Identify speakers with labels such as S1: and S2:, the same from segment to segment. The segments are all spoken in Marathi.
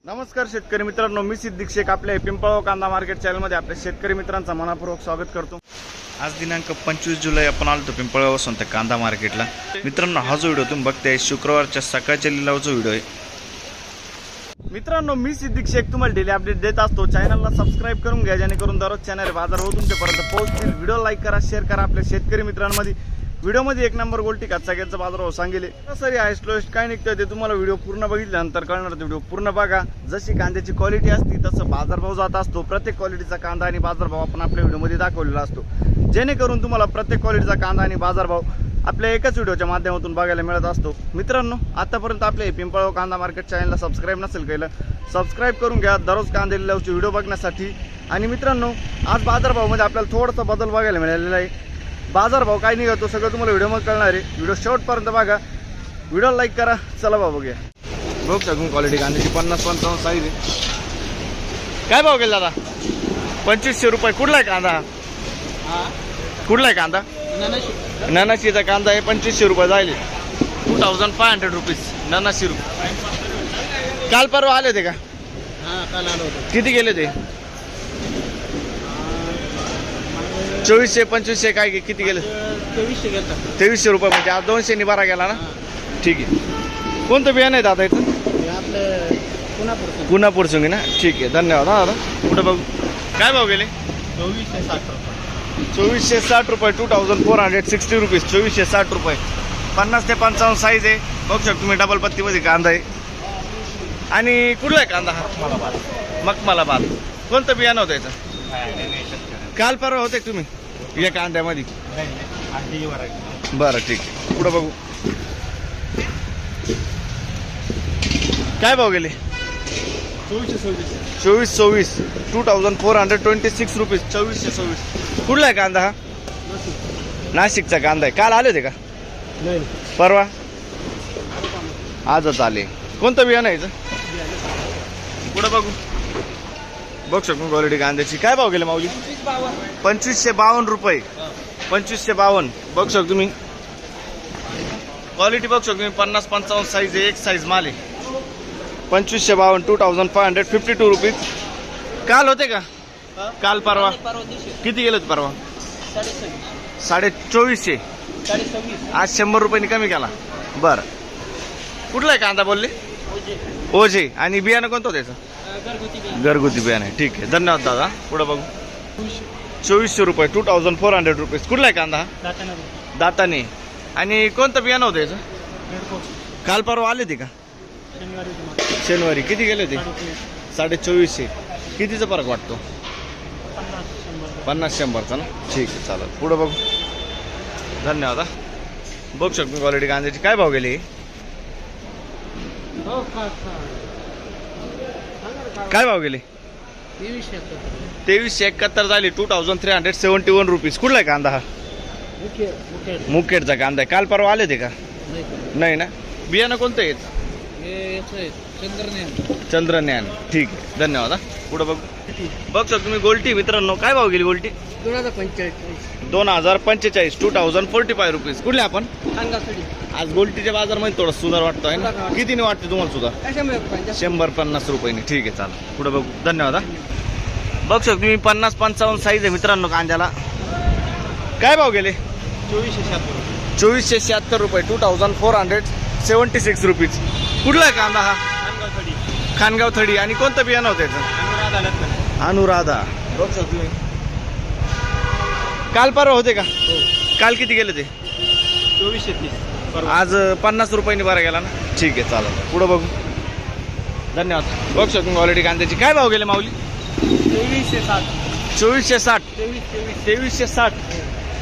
S1: नमस्कार शेतकरी मित्रांनो, मी सिद्दीक शेख आपल्या पिंपळगाव कांदा मार्केट चॅनलमध्ये आपल्या शेतकरी मित्रांचा मनपूर्वक स्वागत करतो। आज दिनांक 25 जुलै आपण आलो पिंपळगाव संत कांदा मार्केटला। मित्रांनो, हा जो व्हिडिओ तुम्ही बघताय शुक्रवारच्या सकाळच्या लिलावाचा व्हिडिओ आहे। मित्रांनो, मी सिद्दीक शेख तुम्हाला डेली अपडेट देत असतो। चॅनलला सबस्क्राइब करून घ्या जेणेकरून दररोज चॅनल बाजार हो तुमच्यापर्यंत पोहोचतील। व्हिडिओ लाईक करा, शेअर करा। आपल्या शेतकरी मित्रांमध्ये व्हिडिओमध्ये एक नंबर गोल्टी सगळ्यांचा बाजारभाव सांगेल। सरी हायस्ट लोएस्ट काय निघतं ते तुम्हाला व्हिडिओ पूर्ण बघितल्यानंतर कळणार। व्हिडिओ पूर्ण बघा। जशी कांद्याची क्वालिटी असती तसं बाजारभाव जात असतो। प्रत्येक क्वालिटीचा कांदा आणि बाजारभाव आपण आपल्या व्हिडिओमध्ये दाखवलेला असतो, जेणेकरून तुम्हाला प्रत्येक क्वालिटीचा कांदा आणि बाजारभाव आपल्या एकाच व्हिडिओच्या माध्यमातून बघायला मिळत असतो। मित्रांनो, आतापर्यंत आपल्या पिंपळगाव कांदा मार्केट चॅनलला सबस्क्राइब नसेल केलं, सबस्क्राइब करून घ्या दररोज कांदे लिलावाचे व्हिडिओ बघण्यासाठी। आणि मित्रांनो, आज बाजारभावामध्ये आपल्याला थोडासा बदल बघायला मिळालेला आहे। बाजारभाव काय निघतो सगळं तुम्हाला व्हिडिओमध्ये कळणार आहे। व्हिडिओ शेवटपर्यंत बघा, व्हिडिओ लाईक करा। चला भाऊ बघूया। बघ सगळं क्वालिटी कांद्याची 50-55 साईज आहे। काय भाव गेला दादा? 2500 रुपये। कुठला आहे कांदा? कुठला आहे कांदा? ननाशीचा कांदा आहे। 2500 रुपये जाईल। 2500 रुपीज ननाशी रुपये। काल परवा आले ते का?
S2: काल आलो होतो।
S1: किती गेले ते? 2400-2500 काय किती गेले?
S2: 2300 गेला।
S1: 2300 रुपये म्हणजे आज 200 नि बारा गेला ना। ठीक आहे। कोणतं बियाणं आहे दादा इथं?
S2: आपलं
S1: पुन्हा सोंगी ना। ठीक आहे, धन्यवाद हा दादा। कुठं बघू काय भाव गेले?
S2: 2460 रुपये।
S1: 2460 रुपये। 2460 रुपीज। 2460 रुपये। 50 ते 55 साईज आहे। बघू शकतो तुम्ही, डबल पत्तीमध्ये कांदा आहे। आणि कुठला आहे कांदा हा? मखमलाबाद। कोणतं बियाणं होतं याचं? काल परवा होते तुम्ही या कांद्यामध्ये? बरं, ठीक आहे। पुढं बघू काय भाव गेले? 2426। 2426 रुपीज। 2426। कुठला आहे कांदा हा? नाशिकचा कांदा आहे। काल आले होते का?
S2: नाही,
S1: परवा? आजच आले। कोणतं बियाणं आहे याचं? पुढं बघू। बघ शकतो क्वालिटी कांद्याची। काय भाव गेले माऊली? 2552 रुपये। 2552। बघ शकतो तुम्ही क्वालिटी, बघ शकतो तुम्ही 50-55 साईज आहे। एक साईज माल आहे। 2552। 2552 रुपीज। काल होते का? काल परवा किती गेले होते परवा? 2450। आज 100 रुपयांनी कमी केला। बरं, कुठला आहे कांदा बोलले? ओझे। आणि बियाणं कोणतं होतं त्याचं? घरगुती बियाणं आहे। ठीक आहे, धन्यवाद दादा। पुढं बघू 2400 रुपये। 2400 रुपीज। कुठला आहे कांदा? दाताने। आणि कोणतं बियाणं होतं याचं? काल परवा आले ते का? शनिवारी। किती गेले ते? 2450। कितीचा फरक वाटतो? 50-100चा ना। ठीक आहे, चालेल। पुढं बघू, धन्यवाद। बघू शकतो क्वालिटी कांद्याची। काय भाव गेले? काय भाव गेले? 2371 झाले। 2371 रुपीज। कुठला आहे कांदा हा? मुखेडचा कांदा आहे। काल परवा आले ते का? नाही ना। बियाणं कोणतं आहे? चंद्रज्ञान। ठीक आहे, धन्यवाद। पुढं बघू बघ शकतो तुम्ही गोल्टी। मित्रांनो, काय भाव गेली गोल्टी?
S2: 2045।
S1: 2045। 2045 रुपीज। कुठले आपण? आज गोल्टीच्या बाजारमध्ये थोडं सुधार वाटतोय ना? कितीने वाटते तुम्हाला सुधार? 150 रुपयांनी। ठीक आहे, चालेल। पुढे बघू, धन्यवाद। बघ शकतो तुम्ही 50-55 साईज आहे मित्रांनो कांद्याला। काय भाव गेले? 2476 रुपये। 2476 रुपीज। कुठला आहे कांदा हा? खानगाव थडी। आणि कोणतं बियाणं होतं याचं? अनुराधा। बघ शकतो तुम्ही, काल परवा होते का? काल किती गेले ते?
S2: 2430।
S1: आज 50 रुपयांनी बारा गेला ना। ठीक आहे, चालेल। पुढं बघू, धन्यवाद। बघ शकतो क्वालिटी कांद्याची। काय भाव गेले माऊली?
S2: 2360।
S1: 2460।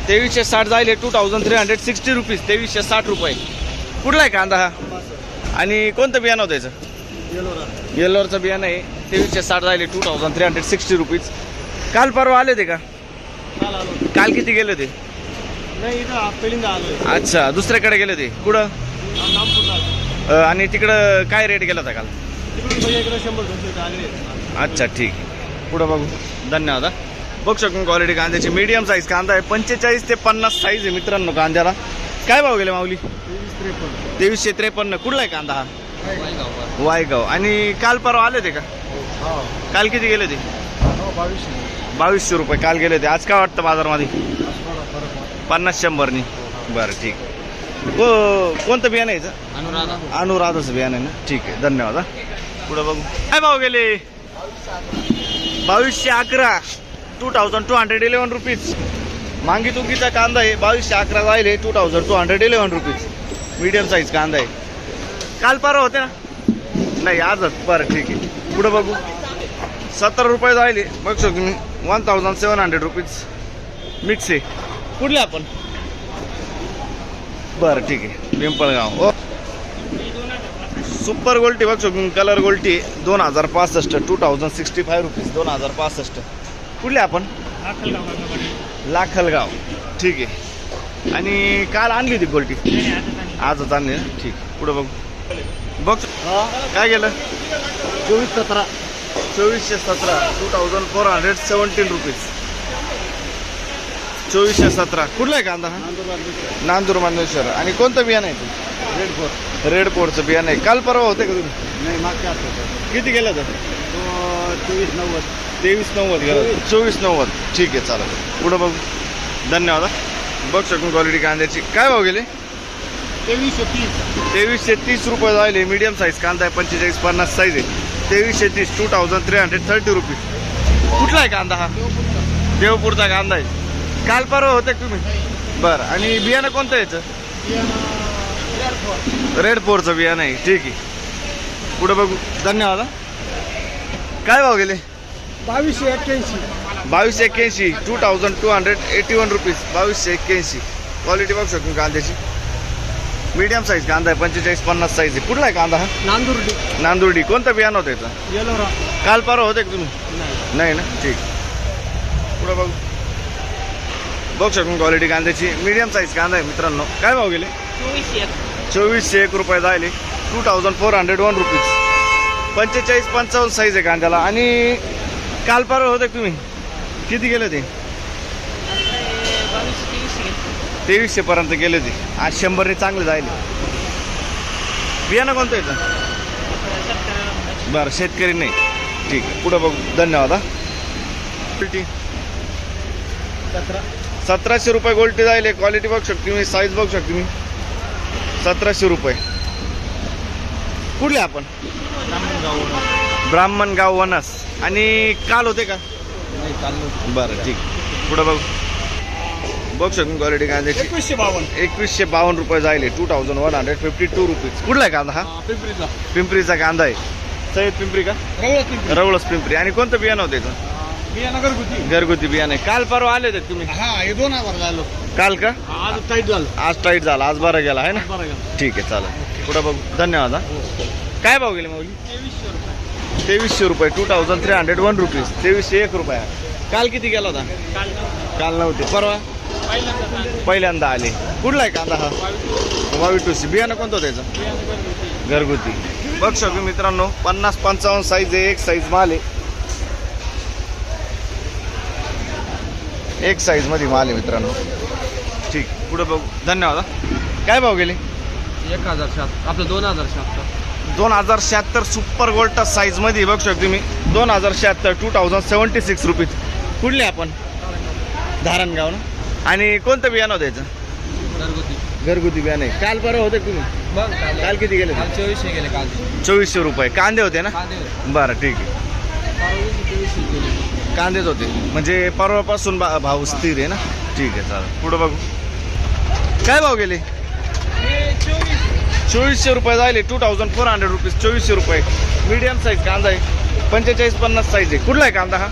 S1: 2360 जाईल। 2360 रुपीज। 2360 रुपये। कुठला आहे कांदा हा? आणि कोणतं बियाणं होतं याचं? येल्लोरचं बियाणं आहे। 2360 जाईल। 2360 रुपीज। काल परवा आले ते का? काल किती गेले ते? अच्छा, दुसऱ्याकडे गेले ते। कुठं? आणि तिकडं काय रेट गेला होता काल? अच्छा, ठीक आहे। पुढं बघू, धन्यवाद। बघ शकतो क्वालिटी कांद्याची मीडियम साईज कांदा आहे। 45 ते 50 साईज आहे मित्रांनो कांद्याला। काय भाव गेले माऊली? 2353। कुठला आहे कांदा हा? वायगाव. आणि काल परवा आले ते का? काल किती गेले ते? 2200 रुपये काल गेले ते. आज काय वाटतं बाजारमध्ये? 50-100 बरं ठीक. कोणतं बियाणं आहे याचं? अनुराधाचं बियाणं आहे ना. ठीक आहे, धन्यवाद. पुढं बघू काय भाव गेले? 2211, 2211 रुपीज. मांगी तुकीचा कांदा आहे 2211 जाईल. 2211 रुपीज मीडियम साईज कांदा आहे. काल परवा होते ना? नाही, आजच. बरं ठीक आहे. पुढं बघू 70 रुपये जाईल. बघ शकतो तुम्ही 1700 रुपीज मिक्स आहे. कुठले आपण? बरं ठीक आहे, पिंपळगाव. ओ सुपर गोल्टी बघ शकतो, कलर गोल्टी 2065, 2065 रुपीज, 2065. कुठले आपण? लाखलगाव. ठीक आहे. आणि काल आणली होती गोल्टी? आजच आणली ना. ठीक. पुढं बघू बघ काय गेलं?
S2: 2417.
S1: 2417, 2417 रुपीज. 2417. कुठला आहे कांदा हा? नांदूर मांदेश्वर. आणि कोणतं बियाणं आहे ते? रेड कोडचं बियाणं आहे. काल परवा होते का तुम्ही?
S2: नाही, मागच्या आठवड्यात.
S1: किती गेलं तर?
S2: 2390.
S1: 2390 गेलं. 2490. ठीक आहे, चालेल. पुढं बघू. धन्यवाद. बघ शकून क्वालिटी कांद्याची. काय भाव गेले?
S2: 2330.
S1: 2330 रुपये जायले. मीडियम साईज कांदा आहे, 45-50 साईज आहे. 2330, 2330 रुपीज. कुठला आहे कांदा हा? देवपूरचा कांदा आहे. काल परवा होते का तुम्ही? बरं. आणि बियाणं कोणतं यायचं? रेड फोरचं बियाणं आहे. ठीक आहे. पुढं बघू. धन्यवाद. काय भाव गेले?
S2: 2281.
S1: 2281, 2281 रुपीज. 2281. क्वालिटी बघू शकतो कांद्याची. मीडियम साईज कांदा आहे, 45-50 साईज आहे. कुठला आहे कांदा हा?
S2: नांदुर्डी.
S1: नांदुर्डी. कोणतं बियाणं होतं याचं?
S2: येलोरा.
S1: काल परवा होते का तुम्ही? नाही ना. ठीक. पुढं बघू. बघू शकतो क्वालिटी कांद्याची. मीडियम साईज कांदा आहे मित्रांनो. काय भाव गेले? 2401 रुपये जायले. 2401 रुपीज. 45-55 साईज आहे कांद्याला. आणि काल परवा होते तुम्ही? किती गेले ते? 2300 पर्यंत गेले होते. आज 100 चांगले जायले. बियाणं कोणतं येतं? बरं, शेतकरी नाही. ठीक आहे. पुढं बघू. धन्यवाद. 1700 रुपये गोल्टी जायले. क्वालिटी बघू शकतो मी, साईज बघू शकतो मी. 1700 रुपये. कुठले आपण? ब्राह्मणगाव वनस. आणि काल होते का? बरं ठीक. पुढं बघू. बघू शकतो क्वालिटी कांद्याची. 2152 रुपये जायले. 2152 रुपीज. कुठला आहे कांदा हा? पिंपरीचा कांदा आहे. सय्यद पिंपरी का? रवळस पिंपरी. आणि कोणतं बियाणं होतं याचं? घरगुती बियाणं आहे. काल परवा आले होते तुम्ही?
S2: हे 2000 झालं.
S1: काल का?
S2: आज टाईट झालं.
S1: आज टाईट झाला. आज बरं गेला आहे ना. ठीक आहे, चालेल. पुढं बघू. धन्यवाद. काय भाव गेले माऊली? 2300 रुपये. 2301 रुपीज. 2301 रुपये. काल किती गेला होता? काल नव्हते. परवा पहिल्यांदा आले. कुठला आहे कांदा हा? वावीटूसी. बियाणं कोणतं होतं त्याचं? घरगुती. बघ शकू मित्रांनो, 50-55 साईज आहे. एक साईज माल आहे. एक साईज मध्ये माल आहे मित्रांनो. ठीक. पुढे बघू. धन्यवाद. काय भाव गेले?
S2: 1007. आपलं 2076.
S1: 2076 सुपर गोल्ड साईज मध्ये बघू शकतो तुम्ही. 2076, 2076 रुपीज. कुठले आपण? धारणगाव ना. आणि कोणतं बियाणं होतं याचं? घरगुती बियाणं आहे. काल परवा होते तुम्ही? काल किती गेले?
S2: 2400 गेले काल.
S1: 2400 रुपये. कांदे होते ना? बरं ठीक आहे. कांदेच होते म्हणजे परवापासून भाव स्थिर आहे ना. ठीक आहे, चालेल. पुढं बघू. काय भाव गेले? 2400 रुपये जायले. 2400 रुपीज. 2400 रुपये. मीडियम साईज कांदा आहे, 45-50 साईज आहे. कुठला आहे कांदा हा?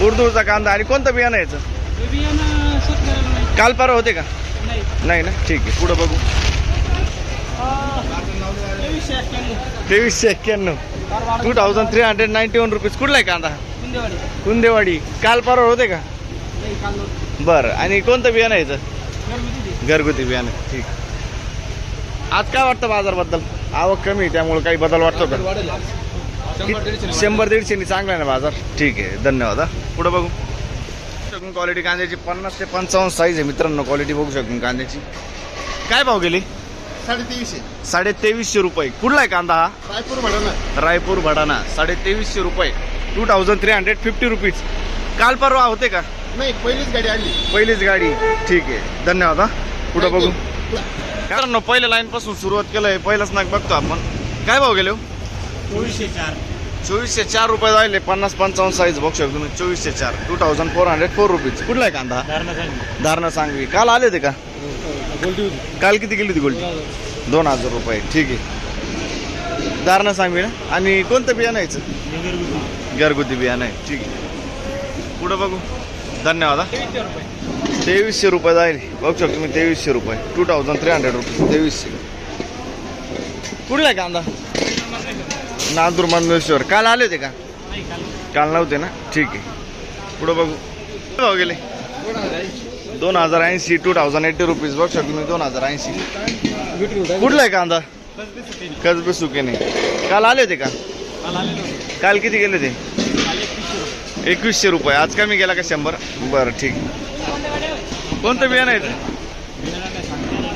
S1: उर्दूचा कांदा. आणि कोणतं बियाणं यायचं? काल परवा होते का? नाही ना. ठीक आहे. पुढं बघू. 2391, 2391 रुपीज. कुठला आहे कांदा? कुंदेवाडी. काल परवा होते का? बरं. आणि कोणतं बियाणं यायचं? घरगुती बियाणं. ठीक. आज काय वाटतं बाजारबद्दल? आवक कमी आहे त्यामुळे काही बदल वाटतो का? 100-150 चांगला आहे ना बाजार. ठीक आहे, धन्यवाद. पुढं बघू. क्वालिटी कांद्याची 50 ते 55 साईज आहे मित्रांनो. क्वालिटी बघू शकतो कांद्याची. काय भाव गेली?
S2: 2300
S1: 2350 रुपये. कुठला आहे कांदा हा?
S2: रायपूर भडा
S1: रायपूर भडाना 2350 रुपये. 2350 रुपीज. काल परवा होते का?
S2: नाही, पहिलीच गाडी आली.
S1: पहिलीच गाडी. ठीक आहे, धन्यवाद हा. पुढं बघू. कारण पहिल्या लाईन पासून सुरुवात केलंय, पहिलाच नाक बघतो आपण. काय भाव गेले? 2404 रुपये जायले. 50-55 साईज बघू शकतो तुम्ही. 2404 2404 रुपीज. कुठला आहे कांदा? धारणा सांगवी. काल आले होते का? काल किती गेली होती गोल्डी? 2000 रुपये. ठीक आहे, धारणा सांगवी ना. आणि कोणतं बियाणं यायचं? घरगुती बियाणं आहे. ठीक आहे, पुढं बघू. धन्यवाद हा. 2300 रुपये जाईल बघू शकतो तुम्ही. 2300 रुपये. 2300 रुपये. 2300. कुठला आहे कांदा? नांदूर मंदेश्वर. काल आले होते का? काल नव्हते ना. ठीक आहे, पुढं बघू. भाव गेले? 2080. 2080 रुपीज बघू शकतो तुम्ही. 2080. कुठला आहे कांदा? कसबे सुके नाही. काल आले होते का? काल किती गेले ते? 2100 रुपये. आज कमी गेला का? 100. बरं, ठीक आहे. कोणतं बियाणं आहे ते?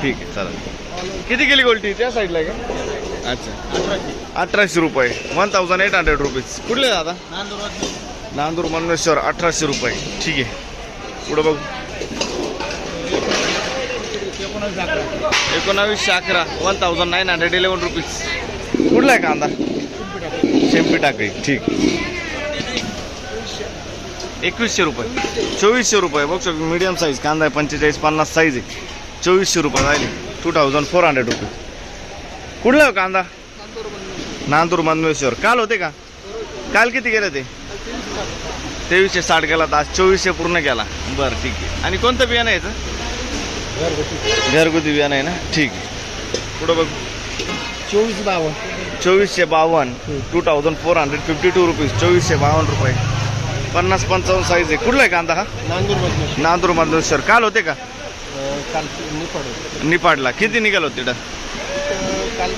S1: ठीक आहे, चालेल. किती गेली गोल्टी? त्या साईडला आहे का? अच्छा, 1800 रुपये. 1800 रुपीज. कुठले दादा? नांदूर मंदेश्वर. 1800 रुपये. ठीक आहे, पुढं बघू. 1911. 1911 रुपीज. कुठला आहे कांदा? शेंपी टाकळी. ठीक. 2100 रुपये. 2400 रुपये बघू शकतो. मीडियम साईज कांदा आहे. 45-50 साईज आहे. 2400 रुपये झाले. 2400 रुपये. कुठला आहे कांदा? नांदूर मंदेश्वर. काल होते का? काल किती गेले ते? 2360 गेला. तर आज 2400 पूर्ण केला. बरं, ठीक आहे. आणि कोणतं बियाणं यायचं? घरगुती बियाणं आहे ना. ठीक आहे, पुढं बघू.
S2: 2452.
S1: 2452. 2452 रुपीज. 2452 रुपये. 50-55 साईज आहे. कुठला आहे कांदा हा? नांदूर मंदेश्वर. काल होते का?
S2: काल
S1: निपाडला. किती निघाल होते इकडं?
S2: काल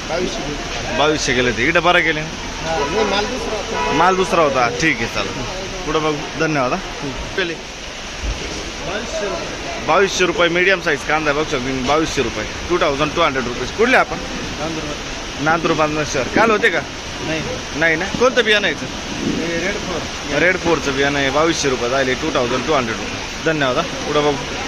S1: 2200 गेले होते. इकडं बरं गेले. माल दुसरा होता. ठीक आहे, चालेल. पुढं बघू. धन्यवाद हा. पेले 2200 रुपये. मीडियम साईज कांदा बघू शकतो. 2200 रुपये. 2200 रुपीज. कुठले आपण? नांदूर मंदेश्वर. काल होते का? नाही ना. कोणतं बियाणं यायचं? रेड फोरचं बियाणं आहे. 2200 रुपये झाले. 2200 रुपये. धन्यवाद हा. पुढं बघू.